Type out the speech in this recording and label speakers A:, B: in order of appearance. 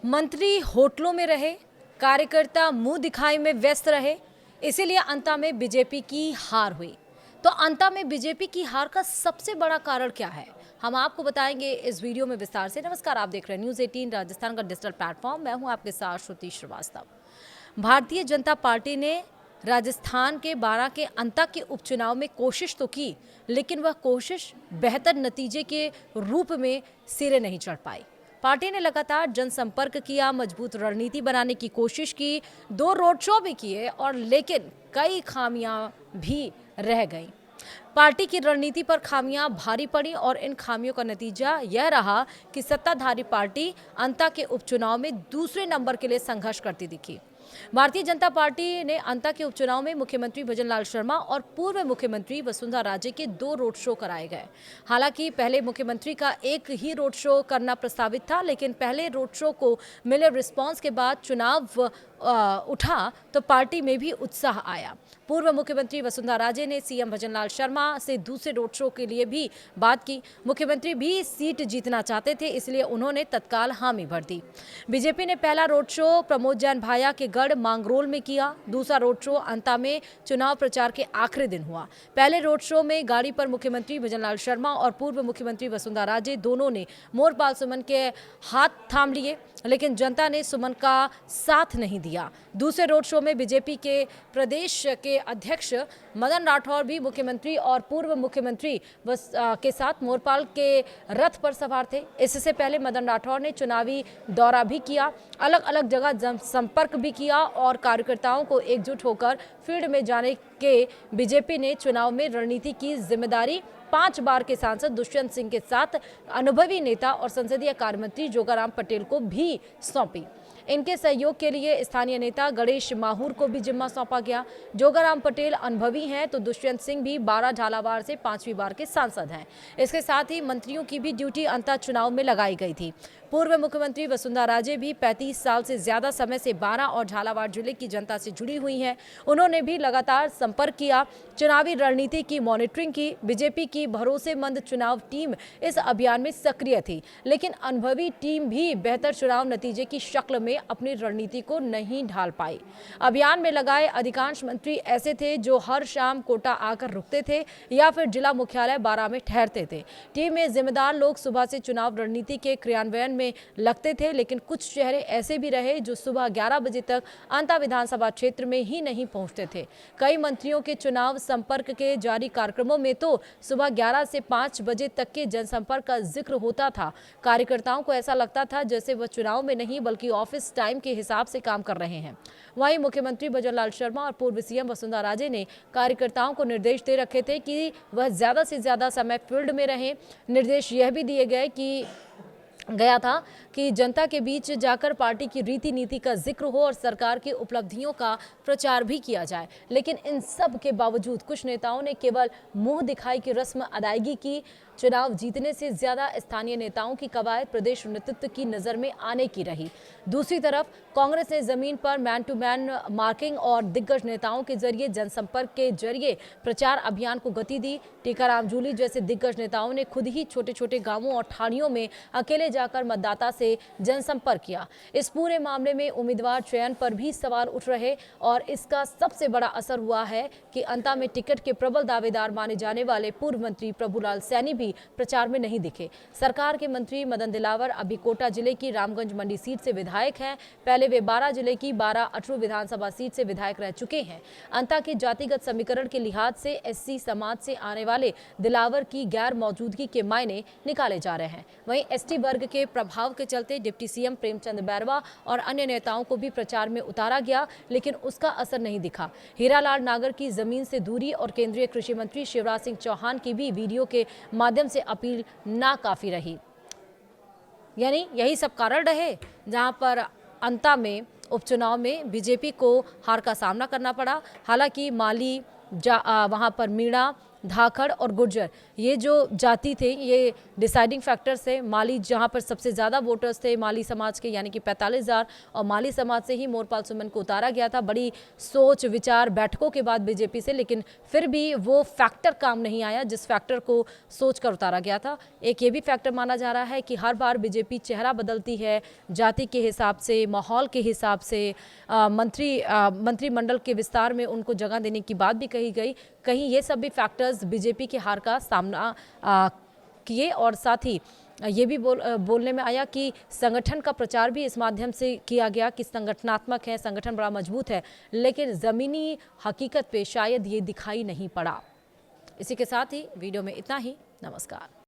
A: मंत्री होटलों में रहे, कार्यकर्ता मुंह दिखाई में व्यस्त रहे, इसीलिए अंता में बीजेपी की हार हुई। तो अंता में बीजेपी की हार का सबसे बड़ा कारण क्या है, हम आपको बताएंगे इस वीडियो में विस्तार से। नमस्कार, आप देख रहे हैं न्यूज़ 18 राजस्थान का डिजिटल प्लेटफॉर्म। मैं हूं आपके साथ श्रुति श्रीवास्तव। भारतीय जनता पार्टी ने राजस्थान के बारां के अंता के उपचुनाव में कोशिश तो की, लेकिन वह कोशिश बेहतर नतीजे के रूप में सिरे नहीं चढ़ पाई। पार्टी ने लगातार जनसंपर्क किया, मजबूत रणनीति बनाने की कोशिश की, 2 रोड शो भी किए और लेकिन कई खामियां भी रह गईं। पार्टी की रणनीति पर खामियां भारी पड़ी और इन खामियों का नतीजा यह रहा कि सत्ताधारी पार्टी अंता के उपचुनाव में दूसरे नंबर के लिए संघर्ष करती दिखी। भारतीय जनता पार्टी ने अंता के उपचुनाव में मुख्यमंत्री भजनलाल शर्मा और पूर्व मुख्यमंत्री वसुंधरा राजे के 2 रोड शो कराए गए। हालांकि पहले मुख्यमंत्री का एक ही रोड शो करना प्रस्तावित था, लेकिन पहले रोड शो को मिले रिस्पांस के बाद चुनाव उठा तो पार्टी में भी उत्साह आया। पूर्व मुख्यमंत्री वसुंधरा राजे ने सीएम भजनलाल शर्मा से दूसरे रोड शो के लिए भी बात की। मुख्यमंत्री भी सीट जीतना चाहते थे, इसलिए उन्होंने तत्काल हामी भर दी। बीजेपी ने पहला रोड शो प्रमोद जैन भाया के गढ़ मांगरोल में किया। दूसरा रोड शो अंता में चुनाव प्रचार के आखिरी दिन हुआ। पहले रोड शो में गाड़ी पर मुख्यमंत्री भजनलाल शर्मा और पूर्व मुख्यमंत्री वसुंधरा राजे दोनों ने मोरपाल सुमन के हाथ थाम लिए, लेकिन जनता ने सुमन का साथ नहीं दिया। दूसरे रोड शो में बीजेपी के प्रदेश के अध्यक्ष मदन राठौर भी मुख्यमंत्री और पूर्व मुख्यमंत्री के साथ मोरपाल के रथ पर सवार थे। इससे पहले मदन राठौर ने चुनावी दौरा भी किया, अलग अलग जगह जनसंपर्क भी किया और कार्यकर्ताओं को एकजुट होकर फील्ड में जाने के बीजेपी ने चुनाव में रणनीति की जिम्मेदारी 5 बार के सांसद दुष्यंत सिंह के साथ अनुभवी नेता और संसदीय कार्य मंत्री जोगाराम पटेल को भी सौंपी। इनके सहयोग के लिए स्थानीय नेता गणेश माहूर को भी जिम्मा सौंपा गया। जोगाराम पटेल अनुभवी हैं तो दुष्यंत सिंह भी 12 झालावाड़ से 5वीं बार के सांसद हैं। इसके साथ ही मंत्रियों की भी ड्यूटी अंतर चुनाव में लगाई गई थी। पूर्व मुख्यमंत्री वसुंधरा राजे भी 35 साल से ज्यादा समय से बारां और झालावाड़ जिले की जनता से जुड़ी हुई हैं। उन्होंने भी लगातार संपर्क किया, चुनावी रणनीति की मॉनिटरिंग की। बीजेपी की भरोसेमंद चुनाव टीम इस अभियान में सक्रिय थी, लेकिन अनुभवी टीम भी बेहतर चुनाव नतीजे की शक्ल में अपनी रणनीति को नहीं ढाल पाई। अभियान में लगाए अधिकांश मंत्री ऐसे थे जो हर शाम कोटा आकर रुकते थे या फिर जिला मुख्यालय बारां में ठहरते थे। टीम में जिम्मेदार लोग सुबह से चुनाव रणनीति के क्रियान्वयन में लगते थे, लेकिन कुछ चेहरे ऐसे भी रहे जो सुबह 11 बजे तक अंता विधानसभा क्षेत्र में ही नहीं पहुंचते थे। कई मंत्रियों के चुनाव संपर्क के जारी कार्यक्रमों में तो सुबह 11 से 5 बजे तक के जनसंपर्क का जिक्र होता था। कार्यकर्ताओं को ऐसा लगता था जैसे वह चुनाव में नहीं बल्कि ऑफिस टाइम के हिसाब से काम कर रहे हैं। वहीं मुख्यमंत्री भजनलाल शर्मा और पूर्व सीएम वसुंधरा राजे ने कार्यकर्ताओं को निर्देश दे रखे थे कि वह ज्यादा से ज्यादा समय फील्ड में रहें। निर्देश यह भी दिए गया था कि जनता के बीच जाकर पार्टी की रीति नीति का जिक्र हो और सरकार की उपलब्धियों का प्रचार भी किया जाए। लेकिन इन सब के बावजूद कुछ नेताओं ने केवल मुंह दिखाई की रस्म अदायगी की। चुनाव जीतने से ज्यादा स्थानीय नेताओं की कवायद प्रदेश नेतृत्व की नजर में आने की रही। दूसरी तरफ कांग्रेस ने जमीन पर मैन टू मैन मार्किंग और दिग्गज नेताओं के जरिए जनसंपर्क के जरिए प्रचार अभियान को गति दी। टीकाराम जूली जैसे दिग्गज नेताओं ने खुद ही छोटे छोटे गांवों और ठाणियों में अकेले जाकर मतदाता से जनसंपर्क किया। इस पूरे मामले में उम्मीदवार चयन पर भी सवाल उठ रहे और इसका सबसे बड़ा असर हुआ है कि अंता में टिकट के प्रबल दावेदार माने जाने वाले पूर्व मंत्री प्रभुलाल सैनी भी प्रचार में नहीं दिखे। सरकार के मंत्री मदन दिलावर अभी कोटा जिले की रामगंज मंडी सीट से विधायक हैं। पहले वे 12 जिले की 12 अटरू विधानसभा सीट से विधायक रह चुके हैं। अंता के जातिगत समीकरण के लिहाज से एससी समाज से आने वाले दिलावर की गैर मौजूदगी के मायने निकाले जा रहे हैं। वहीं एसटी वर्ग के प्रभाव के चलते डिप्टी सीएम प्रेमचंद बैरवा और अन्य नेताओं को भी प्रचार में उतारा गया, लेकिन उसका असर नहीं दिखा। हीरालाल नागर की जमीन से दूरी और केंद्रीय कृषि मंत्री शिवराज सिंह चौहान की भी वीडियो के माध्यम से अपील नाकाफी रही। यानी यही सब कारण रहे जहां पर अंता में उपचुनाव में बीजेपी को हार का सामना करना पड़ा। हालांकि माली वहां पर मीणा धाकड़ और गुर्जर, ये जो जाति थे ये डिसाइडिंग फैक्टर्स थे। माली जहां पर सबसे ज़्यादा वोटर्स थे माली समाज के, यानी कि 45,000, और माली समाज से ही मोरपाल सुमन को उतारा गया था बड़ी सोच विचार बैठकों के बाद बीजेपी से, लेकिन फिर भी वो फैक्टर काम नहीं आया जिस फैक्टर को सोच कर उतारा गया था। एक ये भी फैक्टर माना जा रहा है कि हर बार बीजेपी चेहरा बदलती है जाति के हिसाब से, माहौल के हिसाब से। मंत्रिमंडल के विस्तार में उनको जगह देने की बात भी कही गई। कहीं ये सब भी फैक्टर्स बीजेपी की हार का सामना किए, और साथ ही ये भी बोलने में आया कि संगठन का प्रचार भी इस माध्यम से किया गया कि संगठनात्मक है, संगठन बड़ा मजबूत है, लेकिन ज़मीनी हकीकत पे शायद ये दिखाई नहीं पड़ा। इसी के साथ ही वीडियो में इतना ही। नमस्कार।